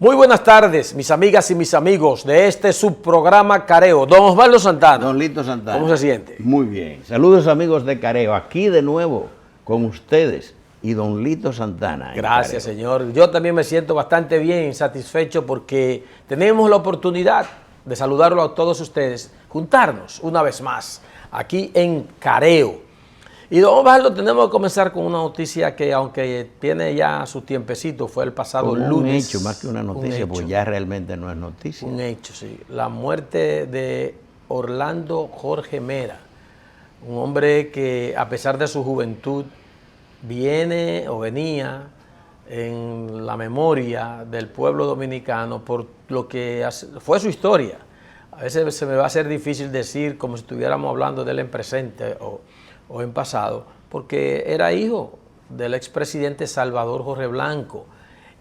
Muy buenas tardes, mis amigas y mis amigos de este subprograma Careo. Don Osvaldo Santana. Don Lito Santana. ¿Cómo se siente? Muy bien. Saludos amigos de Careo. Aquí de nuevo con ustedes y don Lito Santana. Gracias, señor. Yo también me siento bastante bien, satisfecho porque tenemos la oportunidad de saludarlo a todos ustedes, juntarnos una vez más aquí en Careo. Y don Osvaldo, tenemos que comenzar con una noticia que, aunque tiene ya su tiempecito, fue el pasado lunes. Un hecho, más que una noticia, pues ya realmente no es noticia. Un hecho, sí. La muerte de Orlando Jorge Mera, un hombre que, a pesar de su juventud, viene o venía en la memoria del pueblo dominicano por lo que fue su historia. A veces se me va a hacer difícil decir como si estuviéramos hablando de él en presente o en pasado, porque era hijo del expresidente Salvador Jorge Blanco,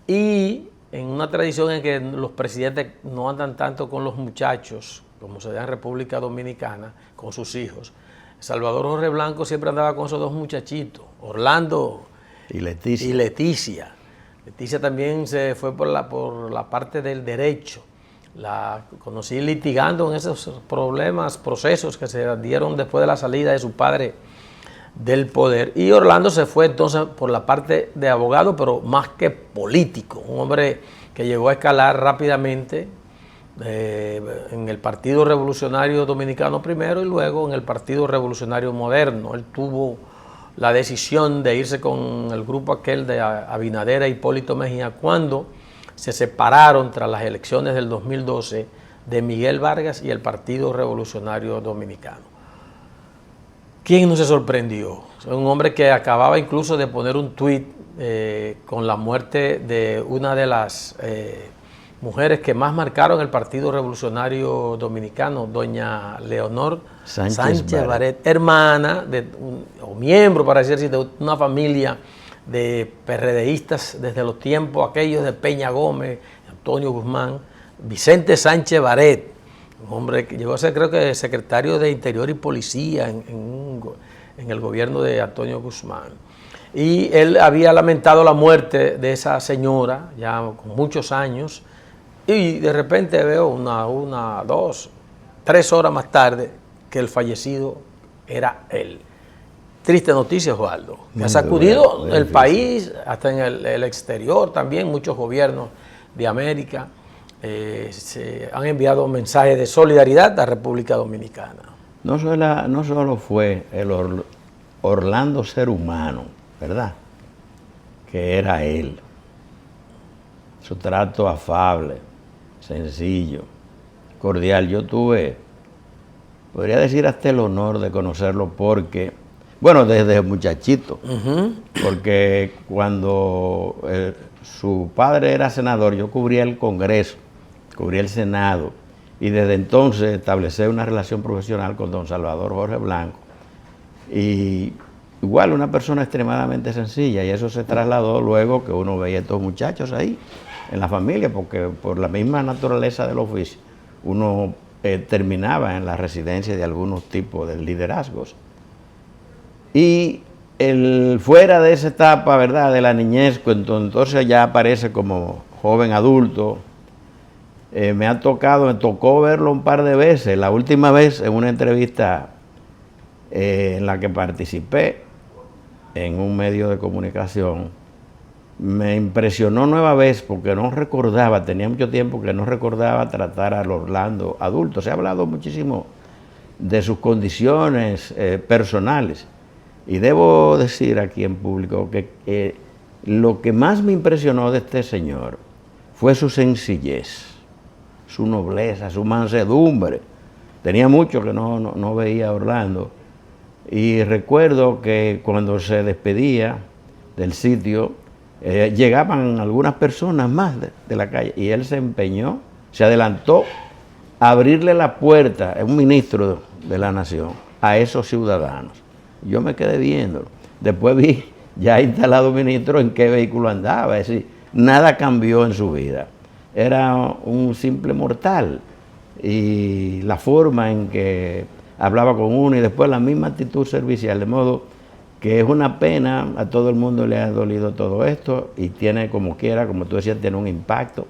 y en una tradición en que los presidentes no andan tanto con los muchachos, como se da en República Dominicana, con sus hijos. Salvador Jorge Blanco siempre andaba con esos dos muchachitos, Orlando y Leticia. Leticia también se fue por la parte del derecho. La conocí litigando en esos procesos que se dieron después de la salida de su padre del poder. Y Orlando se fue entonces por la parte de abogado, pero más que político. Un hombre que llegó a escalar rápidamente en el Partido Revolucionario Dominicano primero y luego en el Partido Revolucionario Moderno. Él tuvo la decisión de irse con el grupo aquel de Abinader e Hipólito Mejía cuando se separaron tras las elecciones del 2012 de Miguel Vargas y el Partido Revolucionario Dominicano. ¿Quién no se sorprendió? Un hombre que acababa incluso de poner un tuit con la muerte de una de las mujeres que más marcaron el Partido Revolucionario Dominicano, doña Leonor Sánchez Baret, hermana o miembro, para decir así, de una familia de PRDistas desde los tiempos aquellos de Peña Gómez, Antonio Guzmán, Vicente Sánchez Baret, un hombre que llegó a ser, creo que, secretario de Interior y Policía en el gobierno de Antonio Guzmán. Y él había lamentado la muerte de esa señora, ya con muchos años, y de repente veo una, 2, 3 horas más tarde que el fallecido era él. Triste noticia, Osvaldo, que ha sacudido el país, hasta en el exterior también. Muchos gobiernos de América se han enviado mensajes de solidaridad a la República Dominicana. No solo fue el Orlando ser humano, ¿verdad? Que era él. Su trato afable, sencillo, cordial. Yo tuve, podría decir, hasta el honor de conocerlo porque, bueno, desde muchachito, porque cuando su padre era senador, yo cubría el Congreso, cubría el Senado, y desde entonces establecí una relación profesional con don Salvador Jorge Blanco. Y igual, una persona extremadamente sencilla, y eso se trasladó luego que uno veía a estos muchachos ahí, en la familia, porque por la misma naturaleza del oficio, uno terminaba en la residencia de algunos tipos de liderazgos. Y fuera de esa etapa, ¿verdad?, de la niñez, entonces ya aparece como joven adulto. Me tocó verlo un par de veces. La última vez en una entrevista en la que participé en un medio de comunicación, me impresionó nueva vez porque no recordaba, tenía mucho tiempo que no recordaba tratar al Orlando adulto. Se ha hablado muchísimo de sus condiciones personales. Y debo decir aquí en público que lo que más me impresionó de este señor fue su sencillez, su nobleza, su mansedumbre. Tenía mucho que no veía a Orlando. Y recuerdo que cuando se despedía del sitio, llegaban algunas personas más de la calle y él se empeñó, se adelantó a abrirle la puerta, un ministro de la nación, a esos ciudadanos. Yo me quedé viéndolo. Después vi ya instalado ministro en qué vehículo andaba. Es decir, nada cambió en su vida. Era un simple mortal. Y la forma en que hablaba con uno y después la misma actitud servicial. De modo que es una pena, a todo el mundo le ha dolido todo esto y tiene como quiera, como tú decías, tiene un impacto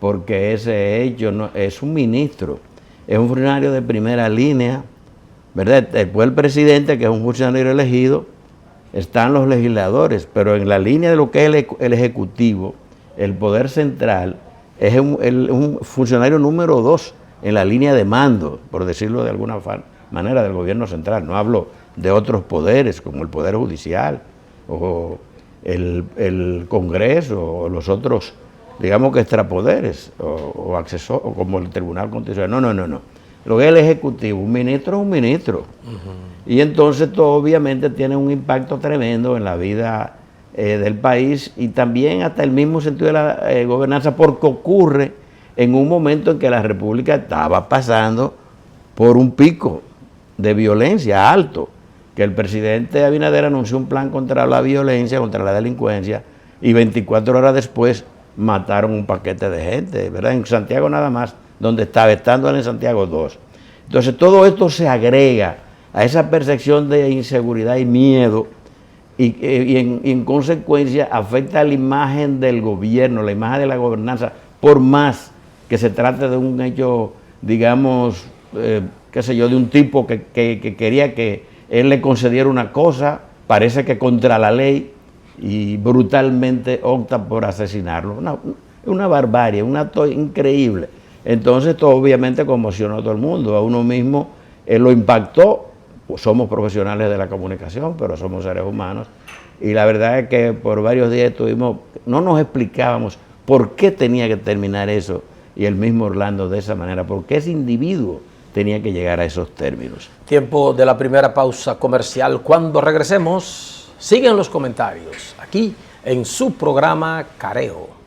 porque ese hecho no, es un ministro, es un funcionario de primera línea, ¿verdad? Después el presidente, que es un funcionario elegido, están los legisladores, pero en la línea de lo que es el Ejecutivo, el Poder Central, es un funcionario número 2 en la línea de mando, por decirlo de alguna manera, del gobierno central. No hablo de otros poderes, como el Poder Judicial, o el Congreso, o los otros, digamos que extrapoderes, o accesorios, o como el Tribunal Constitucional. No. Lo que es el Ejecutivo, un ministro es un ministro. Y entonces esto obviamente tiene un impacto tremendo en la vida del país y también hasta el mismo sentido de la gobernanza, porque ocurre en un momento en que la República estaba pasando por un pico de violencia alto, que el presidente Abinader anunció un plan contra la violencia, contra la delincuencia, y 24 horas después mataron un paquete de gente, ¿verdad? En Santiago nada más, donde estaba, estando en Santiago 2. Entonces todo esto se agrega a esa percepción de inseguridad y miedo y en consecuencia afecta a la imagen del gobierno, la imagen de la gobernanza, por más que se trate de un hecho, digamos, qué sé yo, de un tipo que quería que él le concediera una cosa, parece que contra la ley, y brutalmente opta por asesinarlo. Una barbarie, un acto increíble. Entonces esto obviamente conmocionó a todo el mundo, a uno mismo lo impactó. Pues somos profesionales de la comunicación, pero somos seres humanos, y la verdad es que por varios días no nos explicábamos por qué tenía que terminar eso, y el mismo Orlando de esa manera, por qué ese individuo tenía que llegar a esos términos. Tiempo de la primera pausa comercial. Cuando regresemos, siguen los comentarios aquí en su programa Careo.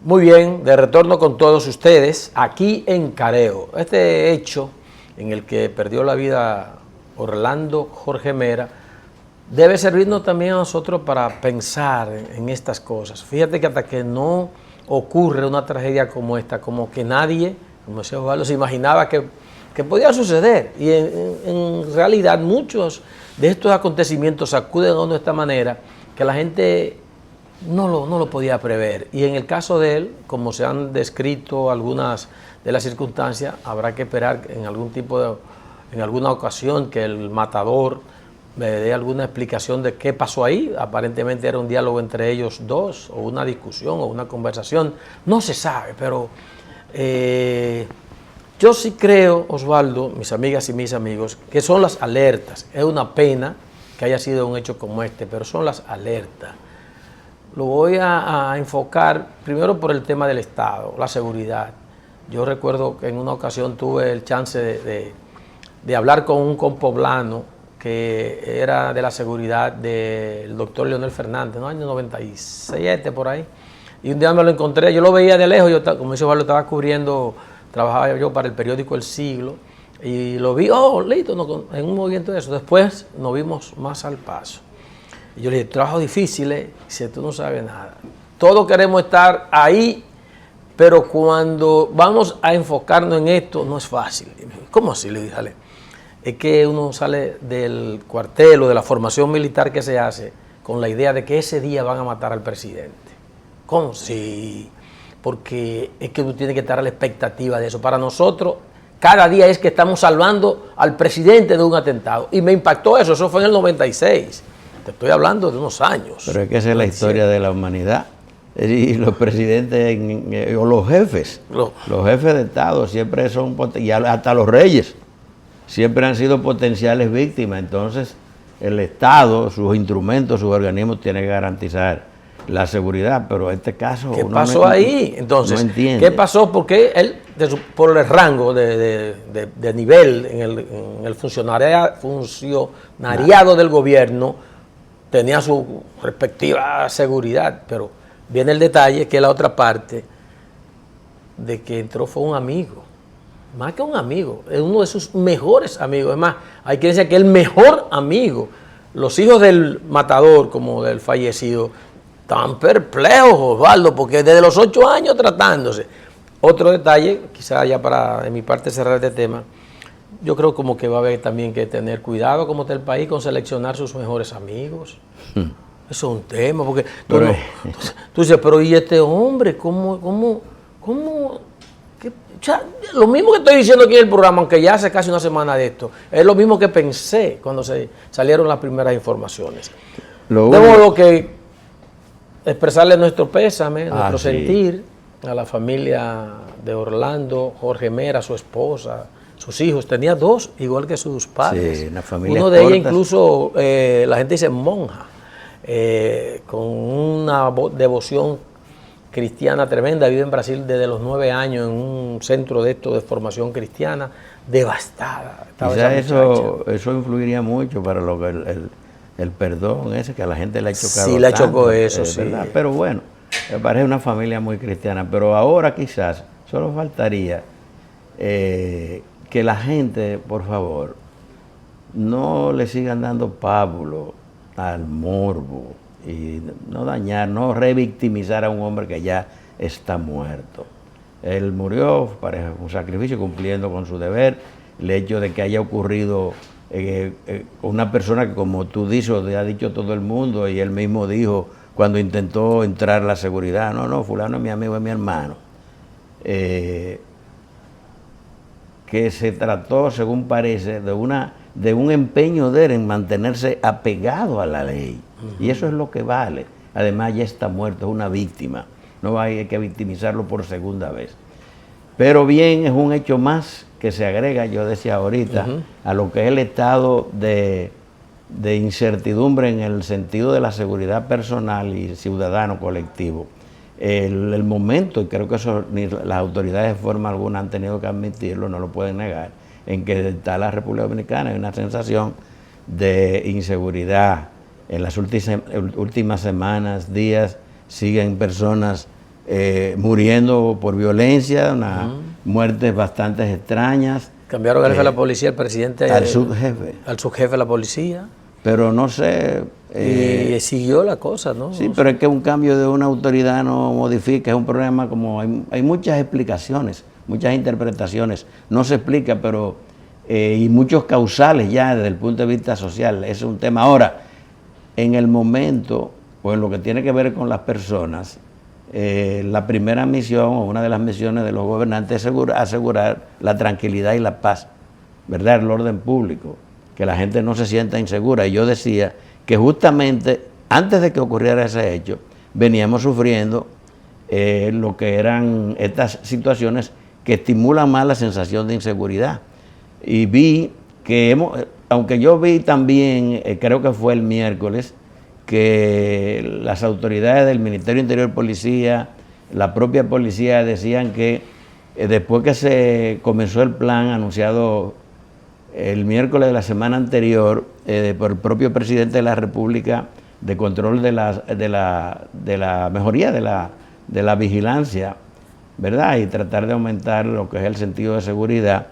Muy bien, de retorno con todos ustedes aquí en Careo. Este hecho en el que perdió la vida Orlando Jorge Mera debe servirnos también a nosotros para pensar en estas cosas. Fíjate que hasta que no ocurre una tragedia como esta, como que nadie, como decía Osvaldo, se imaginaba que podía suceder. Y en realidad muchos de estos acontecimientos acuden a uno de esta manera que la gente no lo podía prever. Y en el caso de él, como se han descrito algunas de las circunstancias, habrá que esperar en alguna ocasión que el matador me dé alguna explicación de qué pasó ahí. Aparentemente era un diálogo entre ellos dos, o una discusión, o una conversación. No se sabe, pero yo sí creo, Osvaldo, mis amigas y mis amigos, que son las alertas. Es una pena que haya sido un hecho como este, pero son las alertas. Lo voy a enfocar primero por el tema del Estado, la seguridad. Yo recuerdo que en una ocasión tuve el chance de hablar con un compoblano que era de la seguridad del doctor Leonel Fernández, en el año 97 por ahí. Y un día me lo encontré, yo lo veía de lejos, yo, como dice Osvaldo, estaba cubriendo, trabajaba yo para el periódico El Siglo, y lo vi, listo, en un movimiento de eso. Después nos vimos más al paso. Y yo le dije, trabajo difícil, si tú no sabes nada. Todos queremos estar ahí, pero cuando vamos a enfocarnos en esto, no es fácil. Y me dijo, ¿cómo así? Le dije, es que uno sale del cuartel o de la formación militar que se hace con la idea de que ese día van a matar al presidente. ¿Cómo? Sí, porque es que uno tiene que estar a la expectativa de eso. Para nosotros, cada día es que estamos salvando al presidente de un atentado. Y me impactó eso fue en el 96. Te estoy hablando de unos años. Pero es que esa es la historia de la humanidad. Y los presidentes o los jefes de Estado siempre son, y hasta los reyes, siempre han sido potenciales víctimas. Entonces, el Estado, sus instrumentos, sus organismos tienen que garantizar la seguridad. Pero en este caso, ¿qué pasó ahí? Entonces, no entiende. ¿Qué pasó? Porque él, por el rango de nivel en el funcionariado del gobierno, tenía su respectiva seguridad, pero viene el detalle, que es la otra parte, de que entró fue un amigo. más que un amigo, es uno de sus mejores amigos. Es más, hay quien dice que el mejor amigo. Los hijos del matador, como del fallecido, están perplejos, Osvaldo, porque desde los 8 años tratándose. Otro detalle, quizá ya para de mi parte cerrar este tema, yo creo como que va a haber también que tener cuidado, como está el país, con seleccionar sus mejores amigos. Eso es un tema, porque tú dices, pero ¿y este hombre? ¿Cómo? O sea, lo mismo que estoy diciendo aquí en el programa, aunque ya hace casi una semana de esto, es lo mismo que pensé cuando se salieron las primeras informaciones. De modo que expresarle nuestro pésame, nuestro sentir a la familia de Orlando, Jorge Mera, su esposa, sus hijos. Tenía 2, igual que sus padres. Sí, una familia Uno de ellas incluso, la gente dice monja, con una devoción cristiana tremenda, vive en Brasil desde los 9 años en un centro de esto de formación cristiana, devastada. Quizás eso influiría mucho para lo que el perdón ese que a la gente le ha chocado. Sí, le chocó eso, sí. ¿Verdad? Pero bueno, me parece una familia muy cristiana, pero ahora quizás solo faltaría que la gente, por favor, no le sigan dando pábulo al morbo y no dañar, no revictimizar a un hombre que ya está muerto. Él murió para un sacrificio cumpliendo con su deber. El hecho de que haya ocurrido una persona que, como tú dices, ha dicho todo el mundo, y él mismo dijo cuando intentó entrar la seguridad, no, fulano es mi amigo, es mi hermano. Que se trató, según parece, de un empeño de él en mantenerse apegado a la ley. Y eso es lo que vale. Además, ya está muerto, es una víctima. No hay que victimizarlo por segunda vez. Pero bien, es un hecho más que se agrega, yo decía ahorita, a lo que es el estado de incertidumbre en el sentido de la seguridad personal y ciudadano colectivo. El momento, y creo que eso ni las autoridades de forma alguna han tenido que admitirlo, no lo pueden negar, en que está la República Dominicana, hay una sensación de inseguridad. En las últimas semanas, días, siguen personas muriendo por violencia, muertes bastante extrañas. Cambiaron al jefe de la policía, el presidente. Al subjefe. Al subjefe de la policía. Pero no sé. Y siguió la cosa, ¿no? Sí, pero es que un cambio de una autoridad no modifica, es un problema como. Hay muchas explicaciones, muchas interpretaciones. No se explica, pero. Y muchos causales ya desde el punto de vista social. Es un tema. Ahora, en el momento, o en lo que tiene que ver con las personas, la primera misión, o una de las misiones de los gobernantes, es asegurar la tranquilidad y la paz, ¿verdad? El orden público, que la gente no se sienta insegura. Y yo decía que justamente antes de que ocurriera ese hecho, veníamos sufriendo lo que eran estas situaciones que estimulan más la sensación de inseguridad. Y vi que aunque yo vi también, creo que fue el miércoles, que las autoridades del Ministerio Interior, Policía, la propia policía decían que después que se comenzó el plan anunciado el miércoles de la semana anterior por el propio presidente de la República de control de la mejoría de la vigilancia, ¿verdad? Y tratar de aumentar lo que es el sentido de seguridad,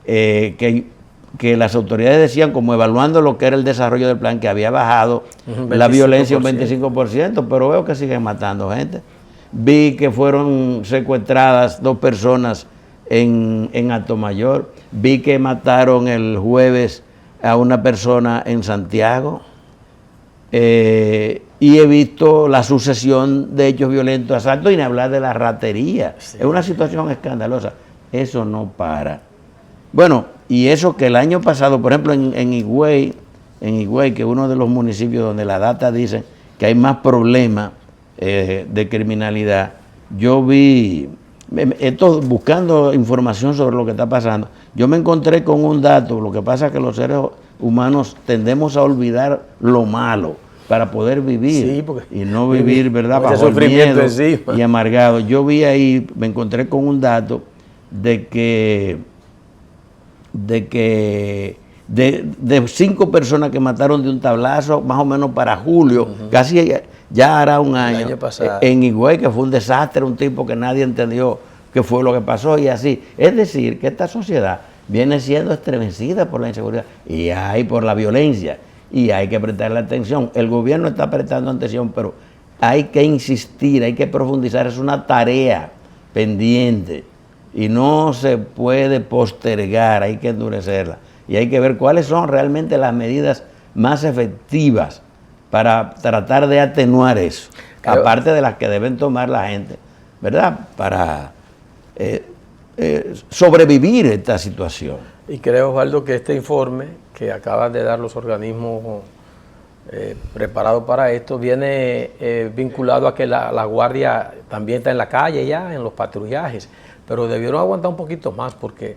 que las autoridades decían, como evaluando lo que era el desarrollo del plan, que había bajado la violencia un 25%, pero veo que siguen matando gente. Vi que fueron secuestradas 2 personas en Atomayor. Vi que mataron el jueves a una persona en Santiago. Y he visto la sucesión de hechos violentos, asaltos, y ni hablar de la ratería. Sí. Es una situación escandalosa. Eso no para. Bueno, y eso que el año pasado, por ejemplo, en Higüey, que es uno de los municipios donde la data dice que hay más problemas de criminalidad, yo vi, buscando información sobre lo que está pasando, yo me encontré con un dato. Lo que pasa es que los seres humanos tendemos a olvidar lo malo para poder vivir, sí, y no vivir, ¿verdad?, bajo el miedo y amargado. Yo vi ahí, me encontré con un dato de que de 5 personas que mataron de un tablazo, más o menos para julio, casi ya hará un año, en Higüey, que fue un desastre, un tipo que nadie entendió qué fue lo que pasó y así. Es decir, que esta sociedad viene siendo estremecida por la inseguridad y hay por la violencia y hay que prestarle atención. El gobierno está prestando atención, pero hay que insistir, hay que profundizar, es una tarea pendiente y no se puede postergar, hay que endurecerla y hay que ver cuáles son realmente las medidas más efectivas para tratar de atenuar eso, aparte de las que deben tomar la gente, ¿verdad? Para sobrevivir esta situación. Y creo, Osvaldo, que este informe que acaban de dar los organismos preparados para esto viene vinculado a que la Guardia también está en la calle ya, en los patrullajes, pero debieron aguantar un poquito más porque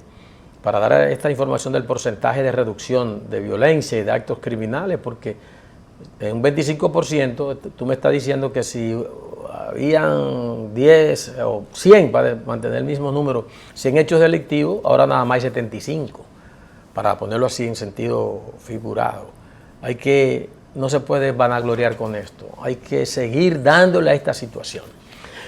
para dar esta información del porcentaje de reducción de violencia y de actos criminales, porque en un 25%, tú me estás diciendo que si habían 10 o 100, para mantener el mismo número, 100 hechos delictivos, ahora nada más hay 75, para ponerlo así en sentido figurado. No se puede vanagloriar con esto, hay que seguir dándole a esta situación.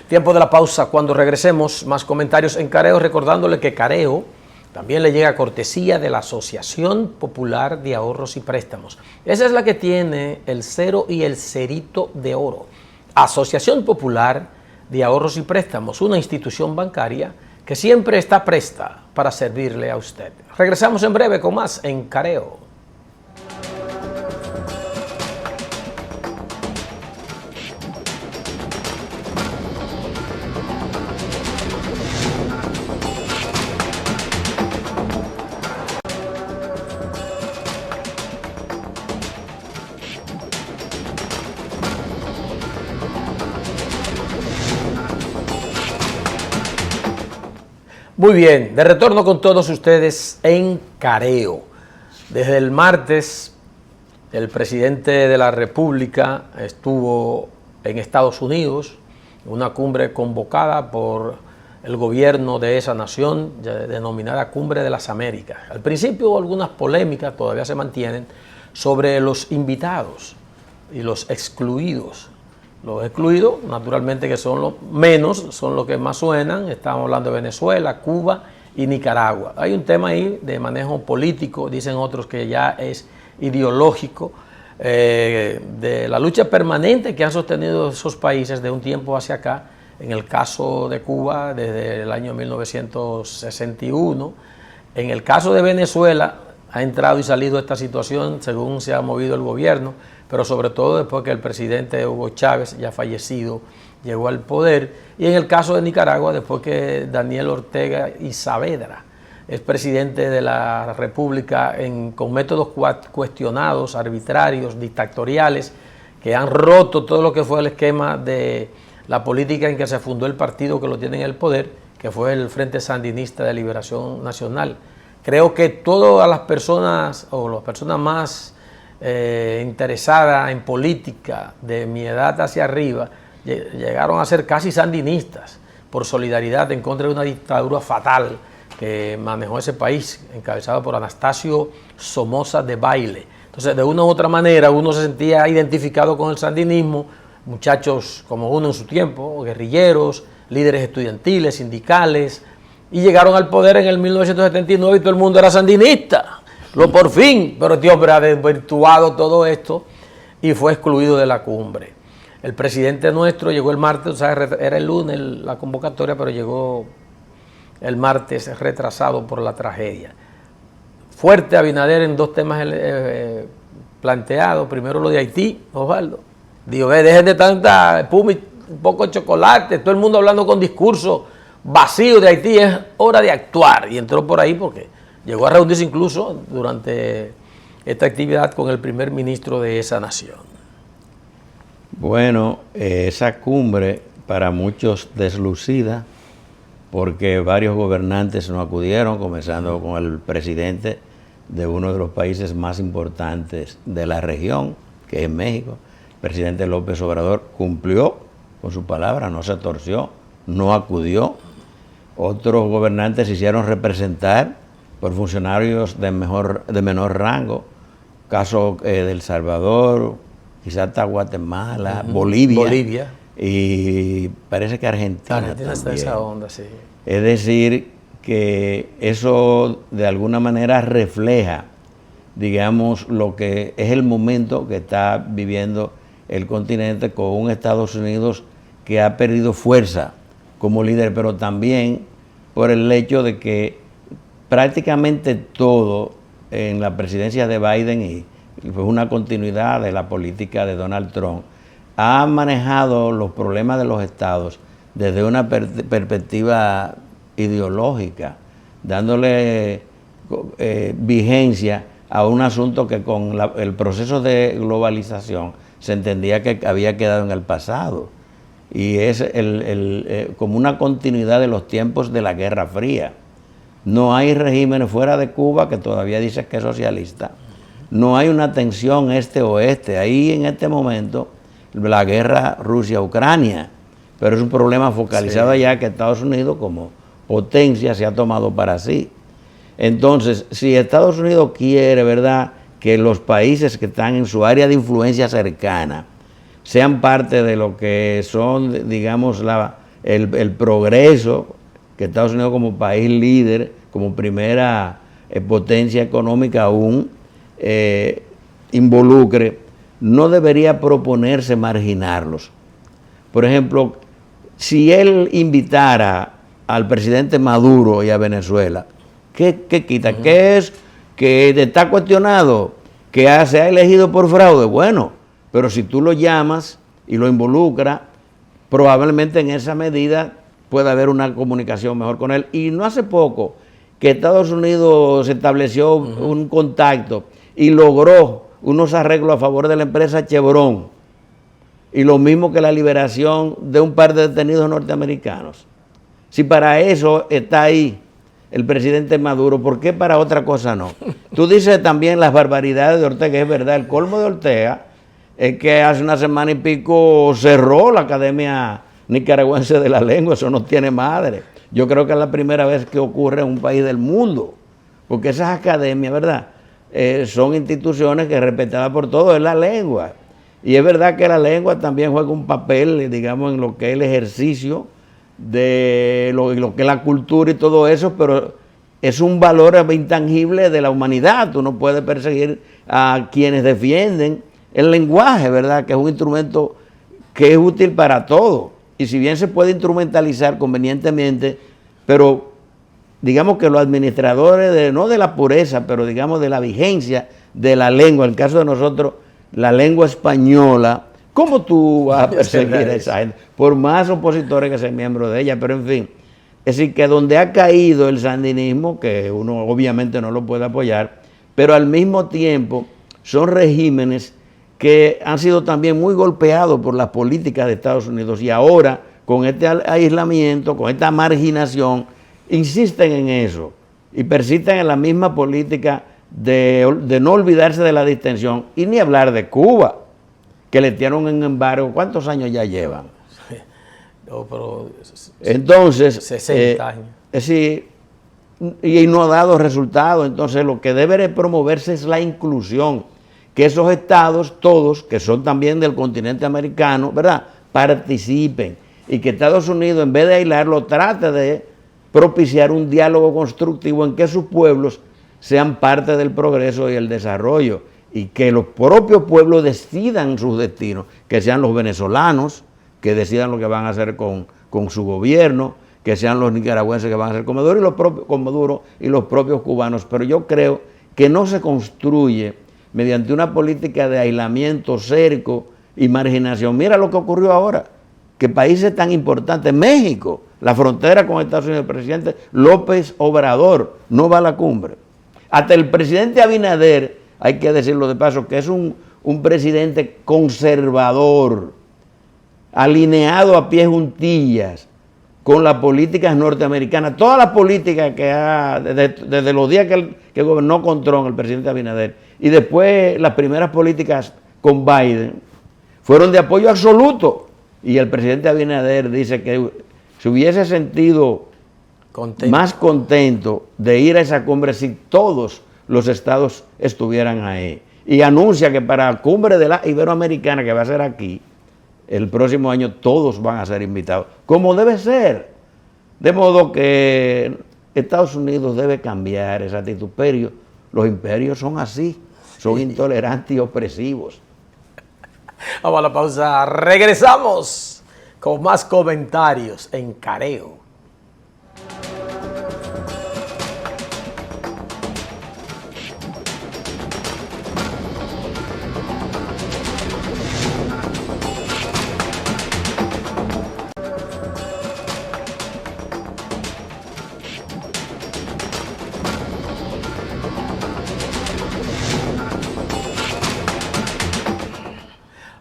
Tiempo de la pausa, cuando regresemos, más comentarios en Careo, recordándole que Careo también le llega cortesía de la Asociación Popular de Ahorros y Préstamos. Esa es la que tiene el cero y el cerito de oro. Asociación Popular de Ahorros y Préstamos, una institución bancaria que siempre está presta para servirle a usted. Regresamos en breve con más en Careo. Muy bien, de retorno con todos ustedes en Careo. Desde el martes, el presidente de la República estuvo en Estados Unidos, en una cumbre convocada por el gobierno de esa nación, denominada Cumbre de las Américas. Al principio algunas polémicas todavía se mantienen sobre los invitados y los excluidos. Los excluidos, naturalmente, que son los menos, son los que más suenan. Estamos hablando de Venezuela, Cuba y Nicaragua. Hay un tema ahí de manejo político, dicen otros que ya es ideológico, de la lucha permanente que han sostenido esos países de un tiempo hacia acá. En el caso de Cuba, desde el año 1961. En el caso de Venezuela, ha entrado y salido esta situación según se ha movido el gobierno, pero sobre todo después que el presidente Hugo Chávez, ya fallecido, llegó al poder. Y en el caso de Nicaragua, después que Daniel Ortega y Saavedra es presidente de la República con métodos cuestionados, arbitrarios, dictatoriales, que han roto todo lo que fue el esquema de la política en que se fundó el partido que lo tiene en el poder, que fue el Frente Sandinista de Liberación Nacional. Creo que todas las personas, o las personas más interesadas en política de mi edad hacia arriba, llegaron a ser casi sandinistas por solidaridad en contra de una dictadura fatal que manejó ese país, encabezado por Anastasio Somoza Debayle. Entonces, de una u otra manera, uno se sentía identificado con el sandinismo, muchachos como uno en su tiempo, guerrilleros, líderes estudiantiles, sindicales, y llegaron al poder en el 1979 y todo el mundo era sandinista. Por fin, pero este hombre ha desvirtuado todo esto y fue excluido de la cumbre. El presidente nuestro llegó el martes, o sea, era el lunes la convocatoria, pero llegó el martes retrasado por la tragedia. Fuerte Abinader en dos temas planteados. Primero lo de Haití, Osvaldo. Digo, dejen de tanta espuma y un poco de chocolate, todo el mundo hablando con discurso vacío de Haití, es hora de actuar. Y entró por ahí porque llegó a reunirse incluso durante esta actividad con el primer ministro de esa nación. Bueno, esa cumbre para muchos deslucida, porque varios gobernantes no acudieron, comenzando con el presidente de uno de los países más importantes de la región, que es México. El presidente López Obrador cumplió con su palabra, no se torció, no acudió. Otros gobernantes se hicieron representar por funcionarios de menor rango, caso de El Salvador, quizás hasta Guatemala, Bolivia. y parece que Argentina Argentina está en también. esa onda, sí. Es decir, que eso de alguna manera refleja, digamos, lo que es el momento que está viviendo el continente con un Estados Unidos que ha perdido fuerza como líder, pero también por el hecho de que prácticamente todo en la presidencia de Biden y fue una continuidad de la política de Donald Trump, ha manejado los problemas de los estados desde una perspectiva ideológica, dándole vigencia a un asunto que con el proceso de globalización se entendía que había quedado en el pasado. Y es como una continuidad de los tiempos de la Guerra Fría. No hay regímenes fuera de Cuba, que todavía dice que es socialista. No hay una tensión este-oeste. Ahí en este momento la guerra Rusia-Ucrania, pero es un problema focalizado allá que Estados Unidos como potencia se ha tomado para sí. Entonces, si Estados Unidos quiere, ¿verdad?, que los países que están en su área de influencia cercana sean parte de lo que son, digamos, el progreso que Estados Unidos como país líder, como primera potencia económica aún, involucre, no debería proponerse marginarlos. Por ejemplo, si él invitara al presidente Maduro y a Venezuela, ¿qué quita? ¿Qué es? Que está cuestionado, que se ha elegido por fraude. Bueno, pero si tú lo llamas y lo involucras, probablemente en esa medida pueda haber una comunicación mejor con él. Y no hace poco que Estados Unidos estableció un contacto y logró unos arreglos a favor de la empresa Chevron, y lo mismo que la liberación de un par de detenidos norteamericanos. Si para eso está ahí el presidente Maduro, ¿por qué para otra cosa no? Tú dices también las barbaridades de Ortega, es verdad, el colmo de Ortega es que hace una semana y pico cerró la Academia Nicaragüense de la Lengua, eso no tiene madre. Yo creo que es la primera vez que ocurre en un país del mundo, porque esas academias, ¿verdad?, son instituciones que respetadas por todos, es la lengua. Y es verdad que la lengua también juega un papel, digamos, en lo que es el ejercicio de lo que es la cultura y todo eso, pero es un valor intangible de la humanidad. Tú no puedes perseguir a quienes defienden el lenguaje, ¿verdad?, que es un instrumento que es útil para todo. Y si bien se puede instrumentalizar convenientemente, pero digamos que los administradores, no de la pureza, pero digamos de la vigencia de la lengua, en el caso de nosotros, la lengua española, ¿cómo tú vas a perseguir a esa gente? Por más opositores que sean miembros de ella, pero en fin. Es decir, que donde ha caído el sandinismo, que uno obviamente no lo puede apoyar, pero al mismo tiempo son regímenes que han sido también muy golpeados por las políticas de Estados Unidos y ahora con este aislamiento, con esta marginación, insisten en eso y persisten en la misma política de no olvidarse de la distensión y ni hablar de Cuba, que le tienen un embargo. ¿Cuántos años ya llevan? No, pero entonces, 60 años. Es decir, y no ha dado resultado. Entonces, lo que debe promoverse es la inclusión, que esos estados, todos, que son también del continente americano, ¿verdad?, participen, y que Estados Unidos, en vez de aislarlo, trate de propiciar un diálogo constructivo en que sus pueblos sean parte del progreso y el desarrollo, y que los propios pueblos decidan sus destinos, que sean los venezolanos, que decidan lo que van a hacer con su gobierno, que sean los nicaragüenses que van a hacer con Maduro y los propios cubanos. Pero yo creo que no se construye mediante una política de aislamiento, cerco y marginación. Mira lo que ocurrió ahora, que países tan importantes, México, la frontera con Estados Unidos, el presidente López Obrador no va a la cumbre. Hasta el presidente Abinader, hay que decirlo de paso, que es un presidente conservador, alineado a pie juntillas con las políticas norteamericanas, todas las políticas que ha, desde los días que gobernó con Trump el presidente Abinader, y después las primeras políticas con Biden, fueron de apoyo absoluto. Y el presidente Abinader dice que se hubiese sentido más contento de ir a esa cumbre si todos los estados estuvieran ahí. Y anuncia que para la cumbre de la Iberoamericana, que va a ser aquí, el próximo año todos van a ser invitados, como debe ser. De modo que Estados Unidos debe cambiar esa actitud, pero los imperios son así, son intolerantes y opresivos. Vamos a la pausa, regresamos con más comentarios en Careo.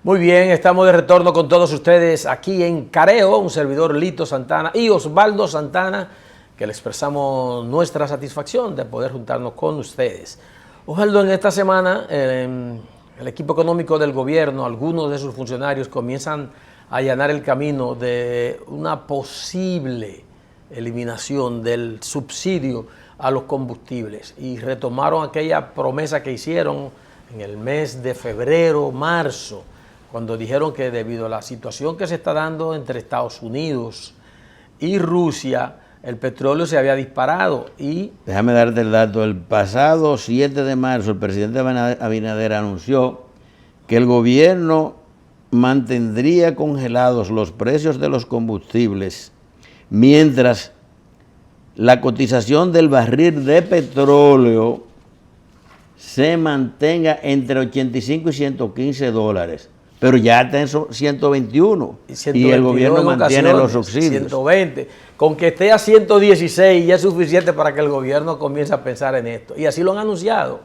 Muy bien, estamos de retorno con todos ustedes aquí en Careo, un servidor Lito Santana y Osvaldo Santana, que le expresamos nuestra satisfacción de poder juntarnos con ustedes. Osvaldo, en esta semana el equipo económico del gobierno, algunos de sus funcionarios comienzan a allanar el camino de una posible eliminación del subsidio a los combustibles y retomaron aquella promesa que hicieron en el mes de febrero, marzo, cuando dijeron que debido a la situación que se está dando entre Estados Unidos y Rusia, el petróleo se había disparado y... Déjame darte el dato. El pasado 7 de marzo, el presidente Abinader anunció que el gobierno mantendría congelados los precios de los combustibles mientras la cotización del barril de petróleo se mantenga entre 85 y 115 dólares. Pero ya está en 121 y el gobierno mantiene los subsidios. 120. Con que esté a 116 ya es suficiente para que el gobierno comience a pensar en esto. Y así lo han anunciado.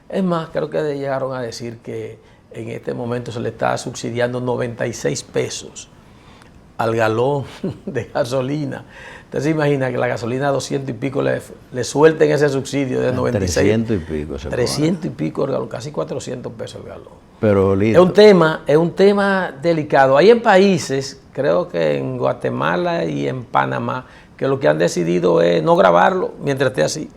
Es más, creo que llegaron a decir que en este momento se le está subsidiando 96 pesos al galón de gasolina. Usted se imagina que la gasolina a 200 y pico le suelten ese subsidio de 96. 300 y pico. 300 y pico el galón, casi 400 pesos el galón. Pero es un tema delicado. Hay en países, creo que en Guatemala y en Panamá, que lo que han decidido es no grabarlo mientras esté así.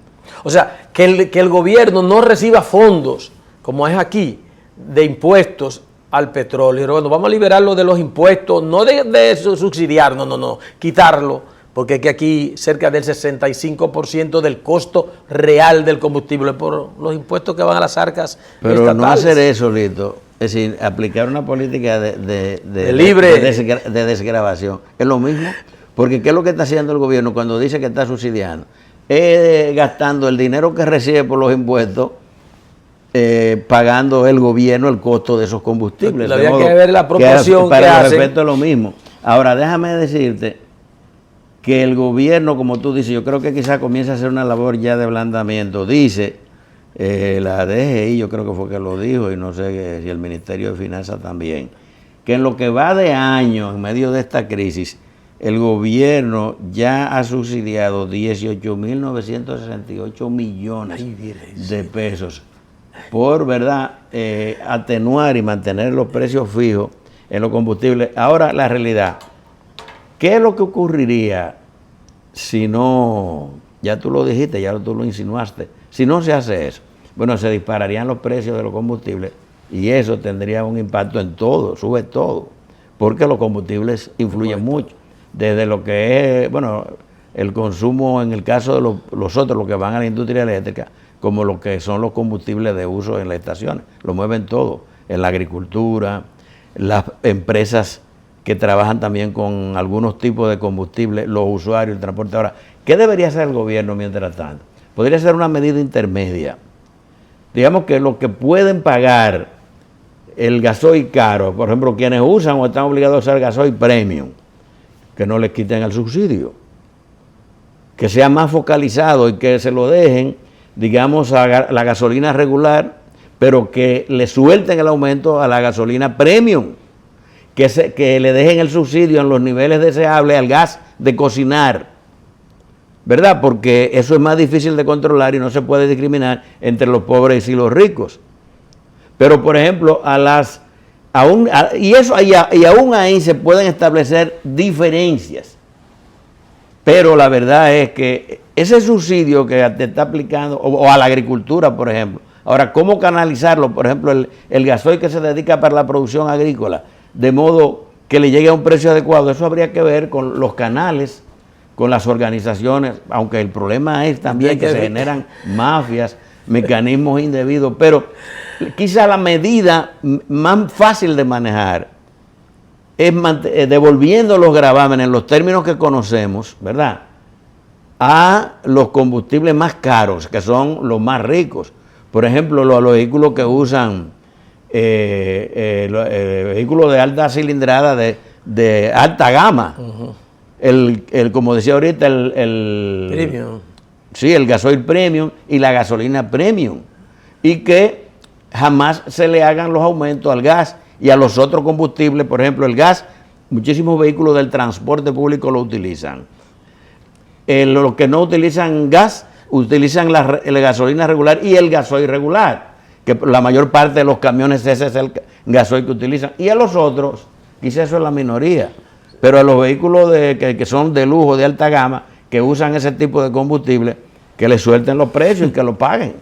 O sea, que el gobierno no reciba fondos, como es aquí, de impuestos al petróleo. Bueno, vamos a liberarlo de los impuestos, no de subsidiar, no, quitarlo, porque es que aquí cerca del 65% del costo real del combustible por los impuestos que van a las arcas pero estatales. No hacer eso, Lito, es decir, aplicar una política de desgravación, es lo mismo, porque ¿qué es lo que está haciendo el gobierno cuando dice que está subsidiando? Gastando el dinero que recibe por los impuestos, pagando el gobierno el costo de esos combustibles. Habría que ver la proporción que para hacen. el efecto es lo mismo. Ahora, déjame decirte que el gobierno, como tú dices, yo creo que quizás comienza a hacer una labor ya de ablandamiento. Dice la DGI, yo creo que fue que lo dijo, y no sé si el Ministerio de Finanzas también, que en lo que va de año, en medio de esta crisis, el gobierno ya ha subsidiado 18.968 millones de pesos por, ¿verdad?, atenuar y mantener los precios fijos en los combustibles. Ahora, la realidad, ¿qué es lo que ocurriría si no, ya tú lo dijiste, ya tú lo insinuaste, si no se hace eso? Bueno, se dispararían los precios de los combustibles y eso tendría un impacto en todo, sube todo, porque los combustibles influyen mucho, desde lo que es, bueno, el consumo en el caso de los otros, los que van a la industria eléctrica, como lo que son los combustibles de uso en las estaciones, lo mueven todo, en la agricultura, las empresas que trabajan también con algunos tipos de combustible, los usuarios, el transporte. Ahora, ¿qué debería hacer el gobierno mientras tanto? Podría ser una medida intermedia. Digamos que los que pueden pagar el gasoil caro, por ejemplo, quienes usan o están obligados a usar gasoil premium, que no les quiten el subsidio, que sea más focalizado y que se lo dejen, digamos, a la gasolina regular, pero que le suelten el aumento a la gasolina premium, que le dejen el subsidio en los niveles deseables al gas de cocinar, ¿verdad? Porque eso es más difícil de controlar y no se puede discriminar entre los pobres y los ricos. Pero, por ejemplo, aún ahí se pueden establecer diferencias. Pero la verdad es que ese subsidio que te está aplicando, o a la agricultura, por ejemplo, ahora, ¿cómo canalizarlo? Por ejemplo, el gasoil que se dedica para la producción agrícola, de modo que le llegue a un precio adecuado. Eso habría que ver con los canales, con las organizaciones, aunque el problema es también que se generan mafias, mecanismos indebidos, pero quizá la medida más fácil de manejar es devolviendo los gravámenes en los términos que conocemos, ¿verdad?, a los combustibles más caros, que son los más ricos. Por ejemplo, los vehículos que usan vehículos de alta cilindrada, de alta gama. Como decía ahorita, Premium. Sí, el gasoil premium y la gasolina premium. Y que jamás se le hagan los aumentos al gas y a los otros combustibles. Por ejemplo, el gas, muchísimos vehículos del transporte público lo utilizan. Los que no utilizan gas, utilizan la gasolina regular y el gasoil regular, que la mayor parte de los camiones ese es el gasoil que utilizan. Y a los otros, quizás eso es la minoría, pero a los vehículos que son de lujo, de alta gama, que usan ese tipo de combustible, que les suelten los precios y que lo paguen.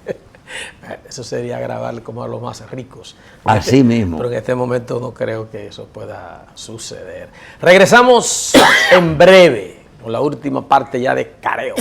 Eso sería agravar como a los más ricos. Así mismo. Pero en este momento no creo que eso pueda suceder. Regresamos en breve con la última parte ya de Careo.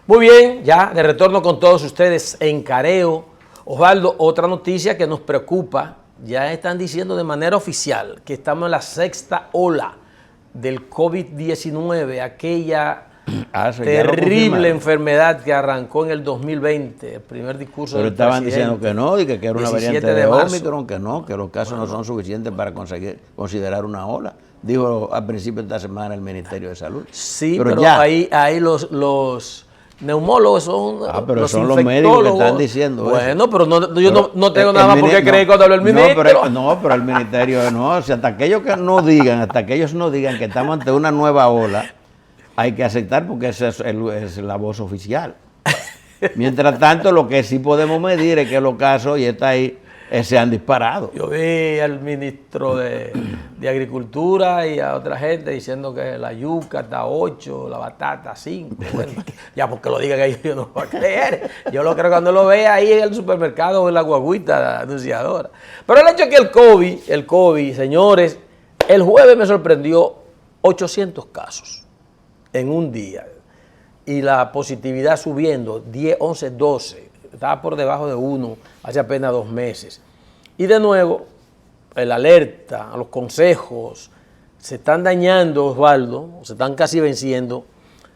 Muy bien, ya de retorno con todos ustedes en Careo. Osvaldo, otra noticia que nos preocupa, ya están diciendo de manera oficial que estamos en la sexta ola del COVID-19, aquella terrible enfermedad que arrancó en el 2020, el primer discurso del presidente. Pero estaban diciendo que no, y que era una variante de Omicron, que los casos no son suficientes para considerar una ola. Dijo al principio de esta semana el Ministerio de Salud. Sí, pero ya ahí los neumólogos son pero son los médicos que están diciendo bueno, pero yo no tengo nada más por qué creer cuando habla el ministro. Pero el ministerio no, o sea, hasta aquellos no digan que estamos ante una nueva ola, hay que aceptar porque esa es la voz oficial. Mientras tanto, lo que sí podemos medir es que los casos, y está ahí, se han disparado. Yo vi al ministro de Agricultura y a otra gente diciendo que la yuca está a 8, la batata a 5. Bueno, ya porque lo digan ellos, yo no lo voy a creer. Yo lo creo cuando lo vea ahí en el supermercado o en la guaguita anunciadora. Pero el hecho es que el COVID, señores, el jueves me sorprendió 800 casos en un día. Y la positividad subiendo, 10, 11, 12. Estaba por debajo de 1 hace apenas 2 meses. Y de nuevo, el alerta, los consejos, se están dañando, Osvaldo, se están casi venciendo,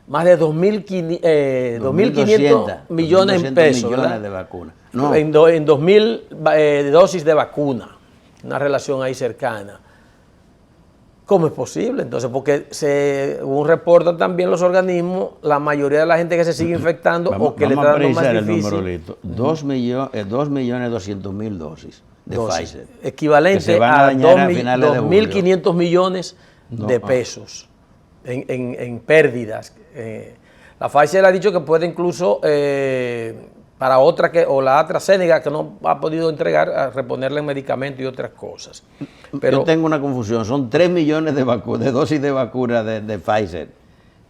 más de 2.500 millones de pesos, millones de vacunas. No. En 2.000 dosis de vacuna, una relación ahí cercana. ¿Cómo es posible? Entonces, porque según reportan también los organismos, la mayoría de la gente que se sigue infectando o que le está dando más difícil. 2.200.000 dosis de Pfizer. Equivalente a 2.500 millones de pesos en pérdidas. La Pfizer ha dicho que puede incluso, para otra o la AstraZeneca, que no ha podido entregar, a reponerle medicamentos y otras cosas. Pero yo tengo una confusión, son 3 millones de dosis de vacuna de Pfizer,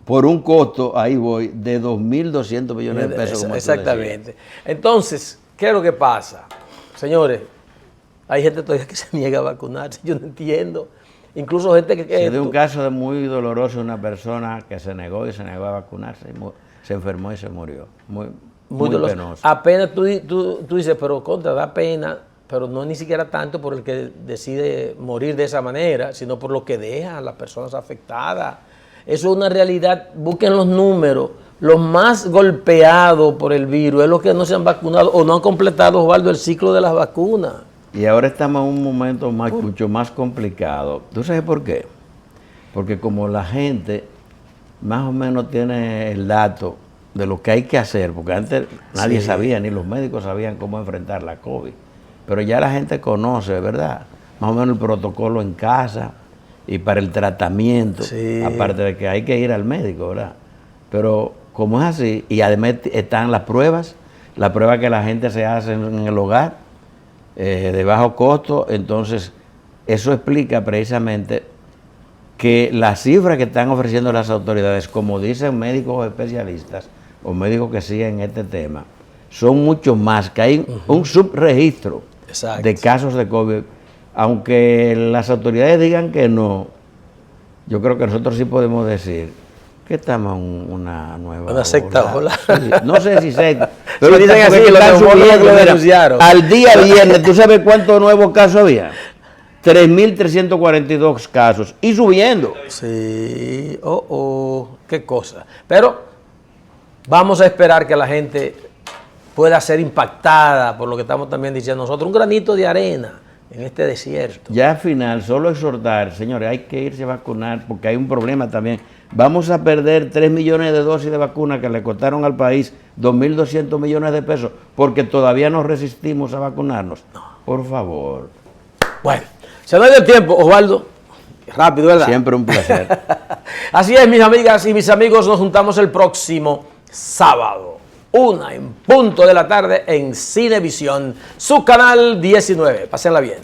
por un costo, ahí voy, de 2.200 millones de pesos. Como exactamente. Entonces, ¿qué es lo que pasa? Señores, hay gente todavía que se niega a vacunarse, yo no entiendo. Incluso gente que... Se dio un caso muy doloroso de una persona que se negó a vacunarse, se enfermó y se murió. Muy penoso. Apenas tú dices, pero da pena, pero no ni siquiera tanto por el que decide morir de esa manera, sino por lo que deja a las personas afectadas. Eso es una realidad. Busquen los números. Los más golpeados por el virus es los que no se han vacunado o no han completado, Osvaldo, el ciclo de las vacunas. Y ahora estamos en un momento mucho más complicado. ¿Tú sabes por qué? Porque como la gente más o menos tiene el dato de lo que hay que hacer, porque antes nadie sabía, ni los médicos sabían cómo enfrentar la COVID. Pero ya la gente conoce, ¿verdad? Más o menos el protocolo en casa y para el tratamiento, aparte de que hay que ir al médico, ¿verdad? Pero como es así, y además están las pruebas que la gente se hace en el hogar, de bajo costo. Entonces, eso explica precisamente que las cifras que están ofreciendo las autoridades, como dicen médicos especialistas o médicos que siguen este tema, son mucho más, que hay un subregistro de casos de COVID. Aunque las autoridades digan que no, yo creo que nosotros sí podemos decir que estamos en una nueva una secta ola. Sí, no sé si secta, pero sí, dicen así, que están subiendo, denunciaron. Al día viernes, ¿tú sabes cuántos nuevos casos había? 3.342 casos y subiendo. Sí, qué cosa. Pero vamos a esperar que la gente pueda ser impactada por lo que estamos también diciendo nosotros, un granito de arena en este desierto. Ya al final, solo exhortar, señores, hay que irse a vacunar porque hay un problema también. Vamos a perder 3 millones de dosis de vacunas que le costaron al país 2.200 millones de pesos porque todavía no resistimos a vacunarnos. No. Por favor. Bueno, se nos dio el tiempo, Osvaldo. Rápido, ¿verdad? Siempre un placer. Así es, mis amigas y mis amigos, nos juntamos el próximo sábado, 1:00 p.m. en Cinevisión, su canal 19. Pásenla bien.